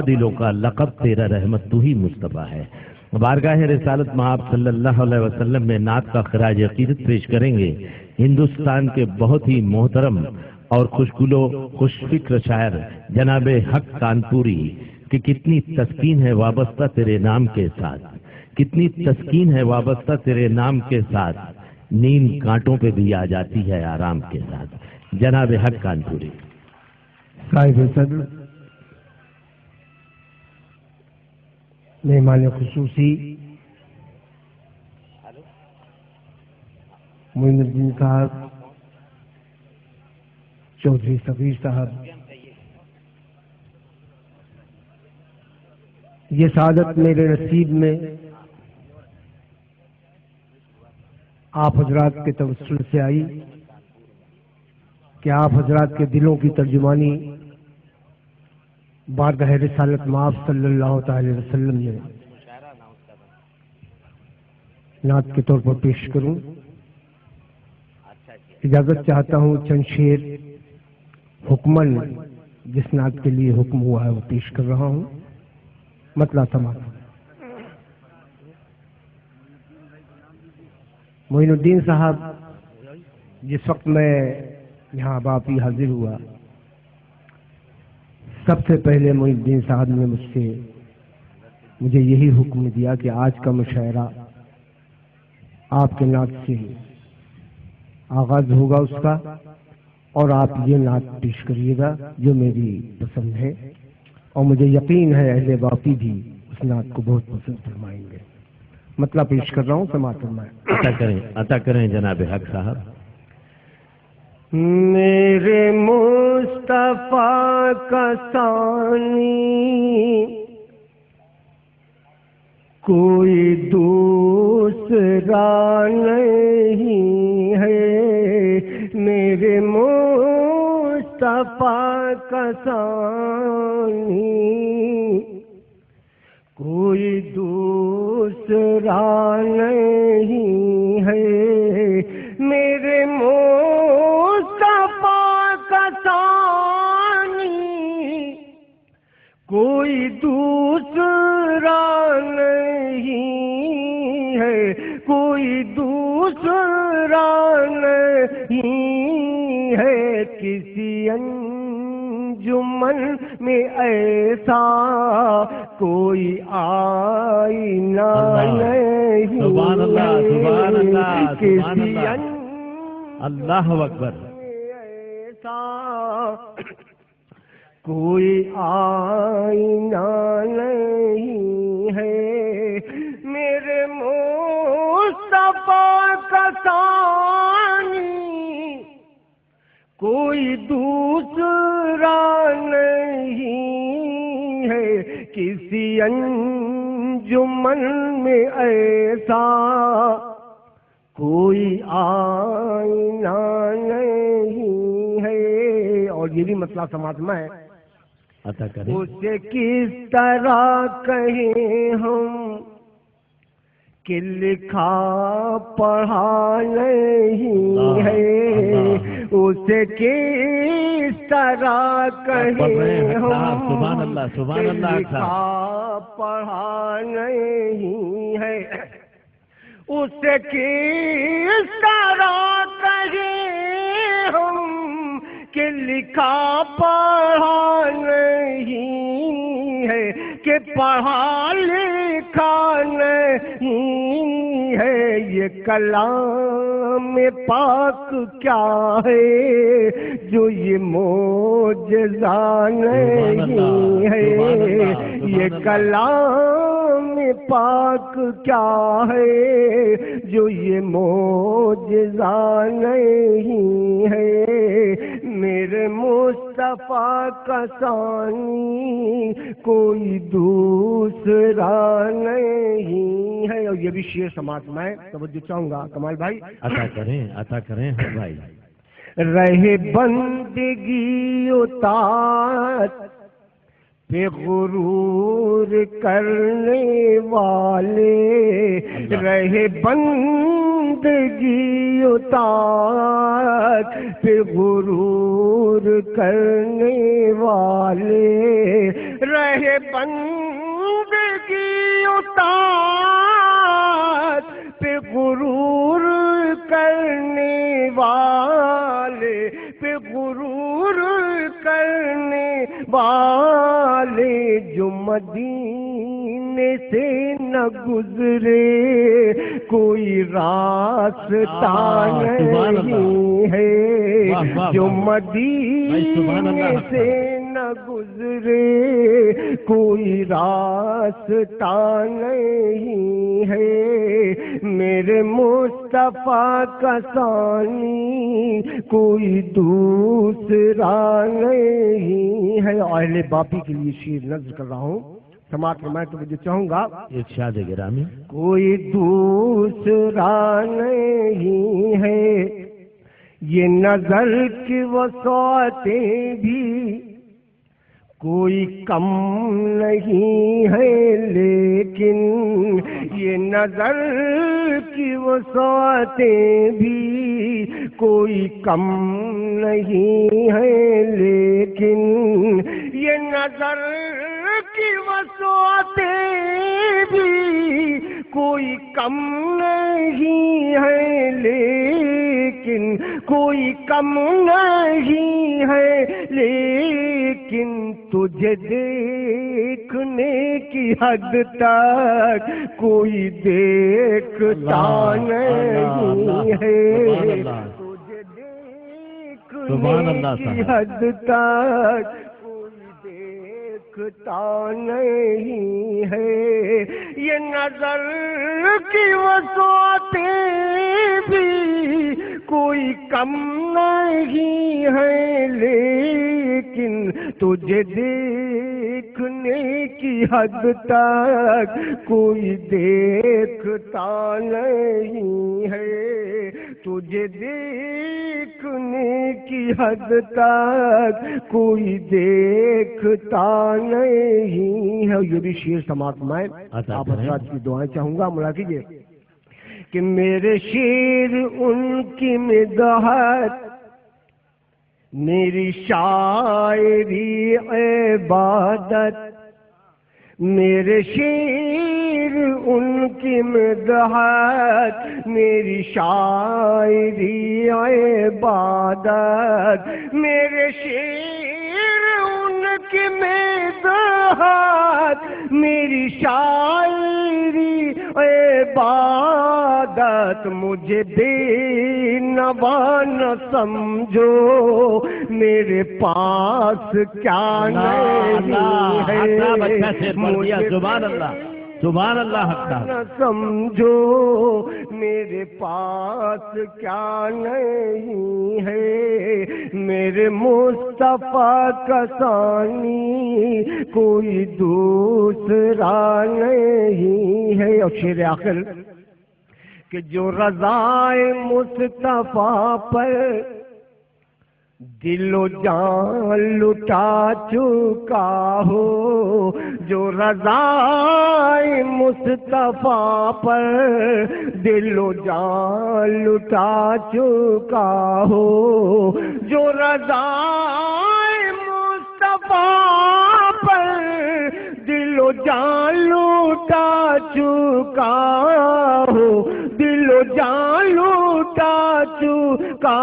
دلوں کا لقب تیرا رحمت تو ہی مصطفیٰ ہے۔ بارگاہ رسالت مآب صلی اللہ علیہ وسلم میں نعت کا خراج عقیدت پیش کریں گے ہندوستان کے بہت ہی محترم اور خوشگلو خوش فکر شاعر جناب حق کانپوری کہ کتنی تسکین ہے وابستہ تیرے نام کے ساتھ، کتنی تسکین ہے وابستہ تیرے نام کے ساتھ، نیند کانٹوں پہ بھی آ جاتی ہے آرام کے ساتھ۔ جناب حق کانپوری۔ صاحب صدر، مہمان خصوصی معین الدین صاحب، چودھری صغیر صاحب، یہ سعادت میرے نصیب میں آپ حضرات کے توسل سے آئی کہ آپ حضرات کے دلوں کی ترجمانی بارگاہ رسالت مآب صلی اللہ تعالی وسلم نے نعت کے طور پر پیش کروں۔ اجازت چاہتا ہوں چند شعر حکمن جس نعت کے لیے حکم ہوا ہے وہ پیش کر رہا ہوں۔ مطلع سماعت۔ معین الدین صاحب، جس وقت میں یہاں باپی حاضر ہوا، سب سے پہلے معین الدین صاحب نے مجھے یہی حکم دیا کہ آج کا مشاعرہ آپ کے نعت سے آغاز ہوگا اس کا، اور آپ یہ نعت پیش کریے گا جو میری پسند ہے، اور مجھے یقین ہے اہل باپی بھی اس نعت کو بہت پسند فرمائیں گے۔ مطلب پیش کر رہا ہوں، سماعت فرمائیں۔ عطا کریں جناب حق صاحب۔ میرے مصطفیٰ کا ثانی کوئی دوسرا نہیں ہے، میرے مصطفیٰ کا ثانی کوئی دوسرا نہیں ہے، میرے مصطفیٰ کا ثانی کوئی دوسرا نہیں ہے، کوئی دوسرا نہیں ہے، کسی انجمن میں ایسا کوئی آئینہ نہیں، سبحان اللہ، سبحان اللہ، سبحان کسی اللہ، اللہ اکبر۔ ایسا کوئی آئینہ نہیں ہے، میرے مصطفیٰ کا ثانی کوئی دوسرا نہیں ہے، کسی انجمن میں ایسا کوئی آئینہ نہیں ہے۔ اور یہ بھی مسئلہ سماعت میں ہے، عطا کریں۔ اسے کس طرح کہیں ہم کہ لکھا پڑھا نہیں ہے، اسے کس طرح کہیں ہم کہ لکھا پڑھا نہیں ہے، اسے کس طرح کہیں ہم کہ لکھا پڑھا نہیں ہے، کہ پڑھا لکھا نہیں ہے، یہ کلام پاک کیا ہے جو یہ معجزہ نہیں ہے، یہ کلام پاک کیا ہے جو یہ معجزہ نہیں ہے، میرے مصطفیٰ کا ثانی کوئی دوسرا نہیں ہے۔ اور یہ بھی شعر سماعت میں توجہ چاہوں گا کمال بھائی۔ عطا کریں ہر بھائی۔ رہے بندگی اطاعت پہ غرور کرنے والے، رہے بندگی بندگی اتار پہ غرور کرنے والے، رہے بندگی اتار پہ غرور کرنے والے، پہ غرور کرنے والے، جو مدینے سے نہ گزرے کوئی راستہ نہیں ہے، جو مدینے سے نہ گزرے کوئی راستہ نہیں ہے، میرے مصطفیٰ کا ثانی کوئی دوسرا نہیں ہے۔ اہل باپی کے لیے شعر نظم کر رہا ہوں، سماعت فرمائے تو مجھے چاہوں گا ارشاد گرامی۔ کوئی دوسرا نہیں ہے، یہ نظر کی وسعتیں بھی کوئی کم نہیں ہے، لیکن یہ نظر کی وسعتیں بھی کوئی کم نہیں ہے، لیکن یہ نظر کی وسعتیں بھی کوئی کم نہیں ہے، لیکن کوئی کم نہیں ہے، لیکن تجھے دیکھنے کی حد تک کوئی دیکھتا نہیں ہے، تجھے دیکھنے کی حد تک کوئی دیکھتا نہیں ہے، یہ نظر کی وسعتیں بھی کوئی کم نہیں ہے، لیکن تجھے دیکھنے کی حد تک کوئی دیکھتا نہیں ہے، تجھے دیکھنے کی حد تک کوئی دیکھتا نہیں ہے۔ یہ بھی شعر سماعت فرمائے، آپ حضرات کی دعائیں چاہوں گا، ملا کیجیے کہ میرے شعر ان کی مدحت، میری شاعری عبادت، میرے شعر ان کی مدحت، میری شاعری عبادت، میرے شعر ان کی مدحت، میری شاعری عبادت، مجھے بے نوا نہ سمجھو، میرے پاس کیا نہیں ہے، سبحان اللہ سبحان اللہ، نہ سمجھو میرے پاس کیا نہیں ہے، میرے مصطفیٰ کا ثانی کوئی دوسرا نہیں ہے۔ اور شعر آخر کہ جو رضائے مصطفیٰ پر دل و جان لٹا چکا ہو، جو رضائے مصطفیٰ پر دل و جان لٹا چکا ہو، جو رضائے مصطفیٰ پر دل و جان لٹا چکا ہو، دل و جان لٹا چکا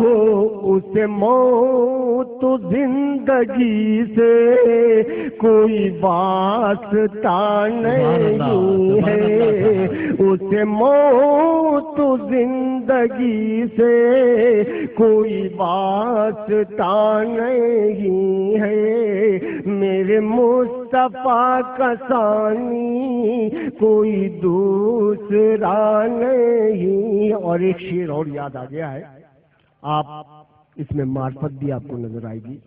ہو، اسے موت و زندگی سے کوئی واسطہ نہیں ہے، اسے موت و زندگی سے کوئی واسطہ نہیں ہے، میرے مصطفیٰ کا ثانی کوئی دوسرا نہیں۔ اور ایک شعر اور یاد آ گیا ہے، آپ اس میں معرفت بھی آپ کو نظر آئے گی،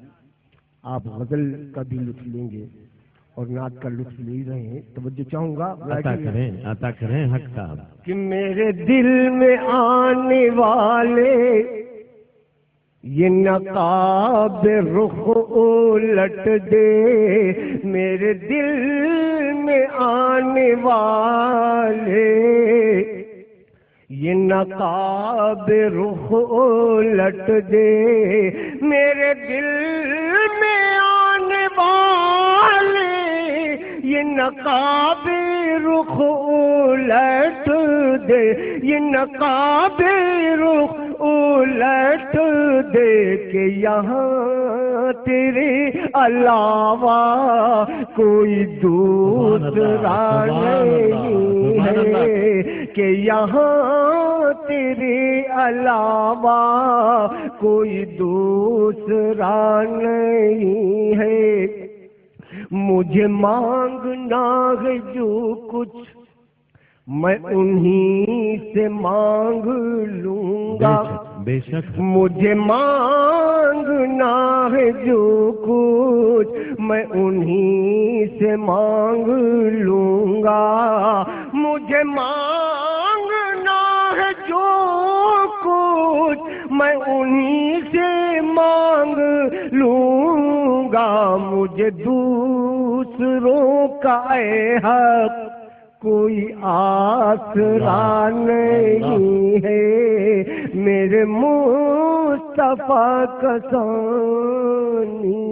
آپ غزل کا بھی لطف لیں گے اور نعت کا لطف لے رہے ہیں، توجہ چاہوں گا عطا کریں حق صاحب کہ میرے دل میں آنے والے یہ نقاب رخ الٹ دے، میرے دل میں آنے والے یہ نقاب رخ الٹ دے، میرے دل میں آنے والے یہ نقاب رخ الٹ دے، یہ نقاب رخ الٹ دے کہ یہاں تیرے علاوہ کوئی دوسرا نہیں ہے، کہ یہاں تیرے علاوہ کوئی دوسرا نہیں ہے۔ مجھے مانگنا ہے جو کچھ میں انہی سے مانگ لوں گا، بے شک مجھے مانگنا ہے جو کچھ میں انہی سے مانگ لوں گا، مجھے مانگنا ہے جو کچھ میں انہی سے مانگ لوں گا، مجھے دوسروں کا اے حق کوئی آسرا نہیں ہے، میرے مصطفیٰ کا ثانی